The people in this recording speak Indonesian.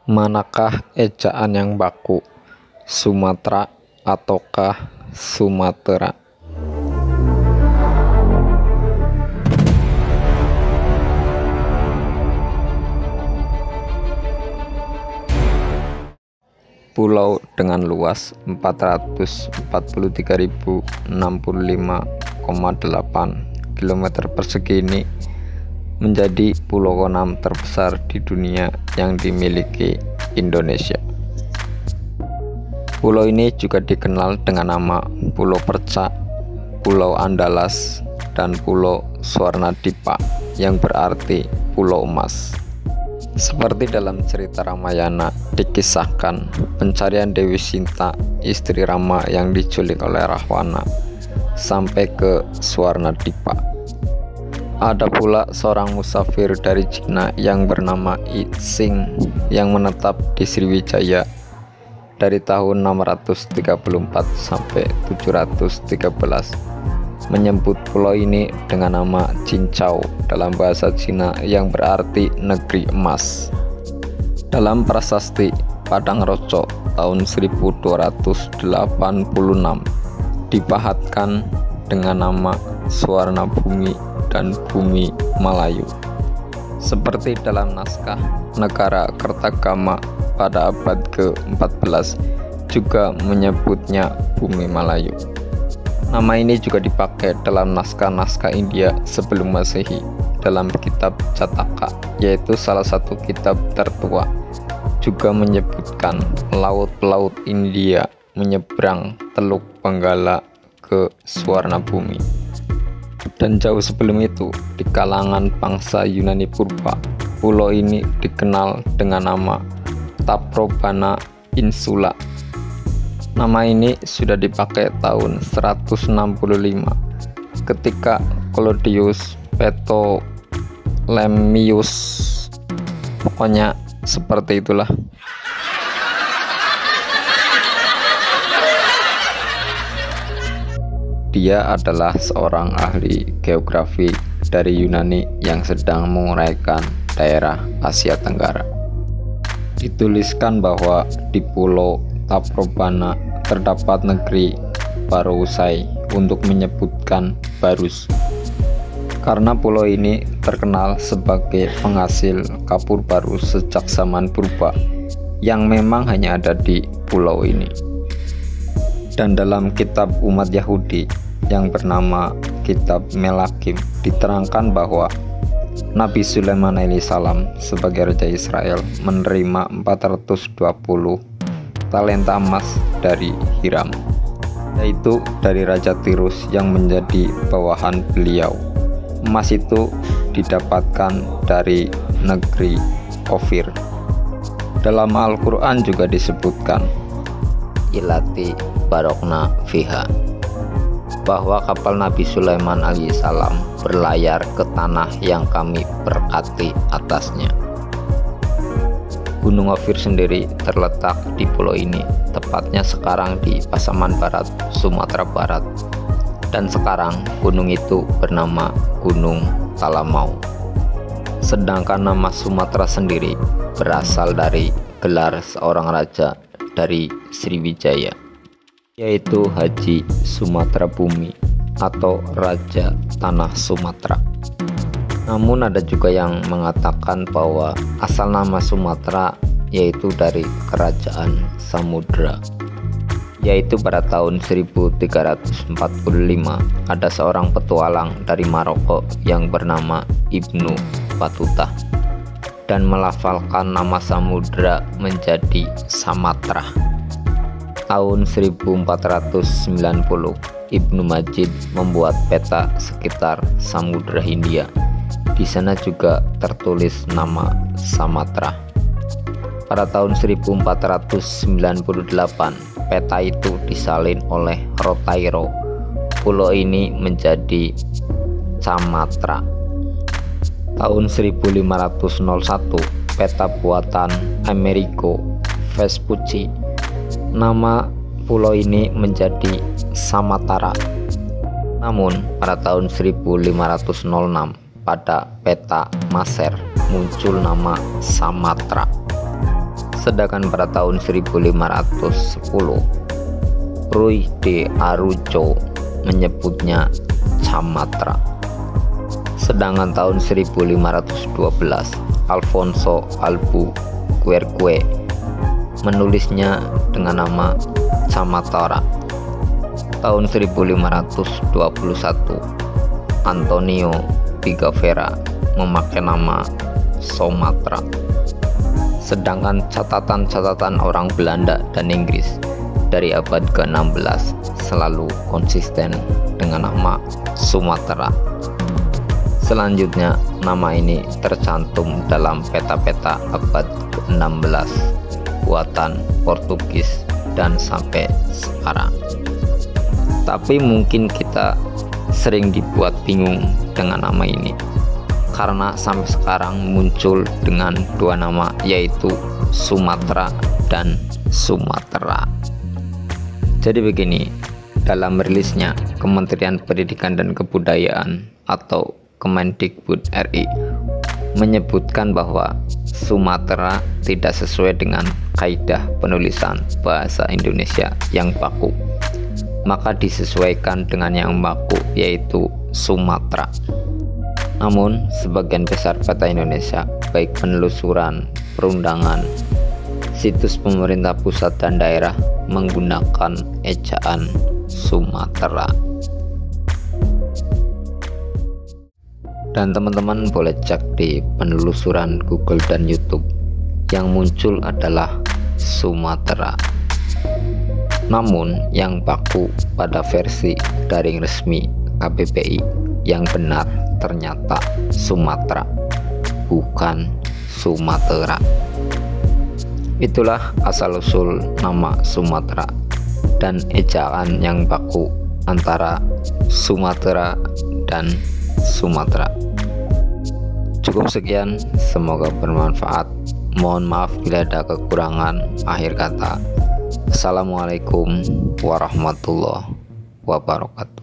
Manakah ejaan yang baku, Sumatra ataukah Sumatera? Pulau dengan luas 443.065,8 km persegi ini menjadi pulau keenam terbesar di dunia yang dimiliki Indonesia. Pulau ini juga dikenal dengan nama Pulau Perca, Pulau Andalas, dan Pulau Swarnadipa yang berarti Pulau Emas. Seperti dalam cerita Ramayana dikisahkan pencarian Dewi Sinta, istri Rama yang diculik oleh Rahwana, sampai ke Swarnadipa. Ada pula seorang musafir dari Cina yang bernama I Ching yang menetap di Sriwijaya dari tahun 634 sampai 713, menyebut pulau ini dengan nama Cincau dalam bahasa Cina yang berarti negeri emas. Dalam prasasti Padang Roco tahun 1286 dipahatkan dengan nama Swarna Bumi dan Bumi Malayu. Seperti dalam naskah Negara Kertagama pada abad ke-14 juga menyebutnya Bumi Malayu. Nama ini juga dipakai dalam naskah-naskah India sebelum Masehi dalam kitab Jataka, yaitu salah satu kitab tertua, juga menyebutkan laut-laut India menyeberang Teluk Benggala ke Swarna Bumi. Dan jauh sebelum itu, di kalangan bangsa Yunani purba, pulau ini dikenal dengan nama Taprobana Insula. Nama ini sudah dipakai tahun 165 ketika Claudius Ptolemaeus, pokoknya seperti itulah. Dia adalah seorang ahli geografi dari Yunani yang sedang menguraikan daerah Asia Tenggara. Dituliskan bahwa di Pulau Taprobana terdapat negeri Barousai untuk menyebutkan Barus, karena pulau ini terkenal sebagai penghasil kapur baru sejak zaman purba yang memang hanya ada di pulau ini. Dan dalam kitab umat Yahudi yang bernama Kitab Melakim diterangkan bahwa Nabi Sulaiman alaihissalam sebagai Raja Israel menerima 420 talenta emas dari Hiram, yaitu dari Raja Tirus yang menjadi bawahan beliau. Emas itu didapatkan dari negeri Ofir. Dalam Al-Quran juga disebutkan Ilati Barokna Fiha, bahwa kapal Nabi Sulaiman alaihissalam berlayar ke tanah yang kami berkati atasnya. Gunung Ofir sendiri terletak di pulau ini, tepatnya sekarang di Pasaman Barat, Sumatera Barat. Dan sekarang gunung itu bernama Gunung Talamau. Sedangkan nama Sumatera sendiri berasal dari gelar seorang raja dari Sriwijaya, yaitu Haji Sumatera Bumi atau Raja Tanah Sumatera. Namun ada juga yang mengatakan bahwa asal nama Sumatera yaitu dari Kerajaan Samudra, yaitu pada tahun 1345 ada seorang petualang dari Maroko yang bernama Ibnu Battuta dan melafalkan nama samudra menjadi Samatra. Tahun 1490 Ibnu Majid membuat peta sekitar Samudra Hindia. Di sana juga tertulis nama Samatra. Pada tahun 1498 peta itu disalin oleh Rotairo. Pulau ini menjadi Camatra. Tahun 1501 peta buatan Amerigo Vespucci, nama pulau ini menjadi Samatara. Namun pada tahun 1506 pada peta Maser muncul nama Samatra. Sedangkan pada tahun 1510 Ruy de Arujo menyebutnya Camatra. Sedangkan tahun 1512 Alfonso Albuquerque menulisnya dengan nama Camatara. Tahun 1521 Antonio Pigafetta memakai nama Sumatra. Sedangkan catatan-catatan orang Belanda dan Inggris dari abad ke-16 selalu konsisten dengan nama Sumatera. Selanjutnya, nama ini tercantum dalam peta-peta abad ke-16 buatan Portugis dan sampai sekarang. Tapi mungkin kita sering dibuat bingung dengan nama ini, karena sampai sekarang muncul dengan dua nama, yaitu Sumatera dan Sumatera. Jadi begini, dalam rilisnya Kementerian Pendidikan dan Kebudayaan atau Kemendikbud RI menyebutkan bahwa Sumatera tidak sesuai dengan kaidah penulisan bahasa Indonesia yang baku, maka disesuaikan dengan yang baku, yaitu Sumatera. Namun sebagian besar peta Indonesia, baik penelusuran, perundangan, situs pemerintah pusat dan daerah, menggunakan ejaan Sumatera. Dan teman-teman boleh cek di penelusuran Google dan YouTube, yang muncul adalah Sumatera. Namun yang baku pada versi daring resmi KBBI yang benar ternyata Sumatera, bukan Sumatera. Itulah asal-usul nama Sumatera dan ejaan yang baku antara Sumatera dan Sumatera. Cukup sekian, semoga bermanfaat. Mohon maaf bila ada kekurangan. Akhir kata, Assalamualaikum warahmatullahi wabarakatuh.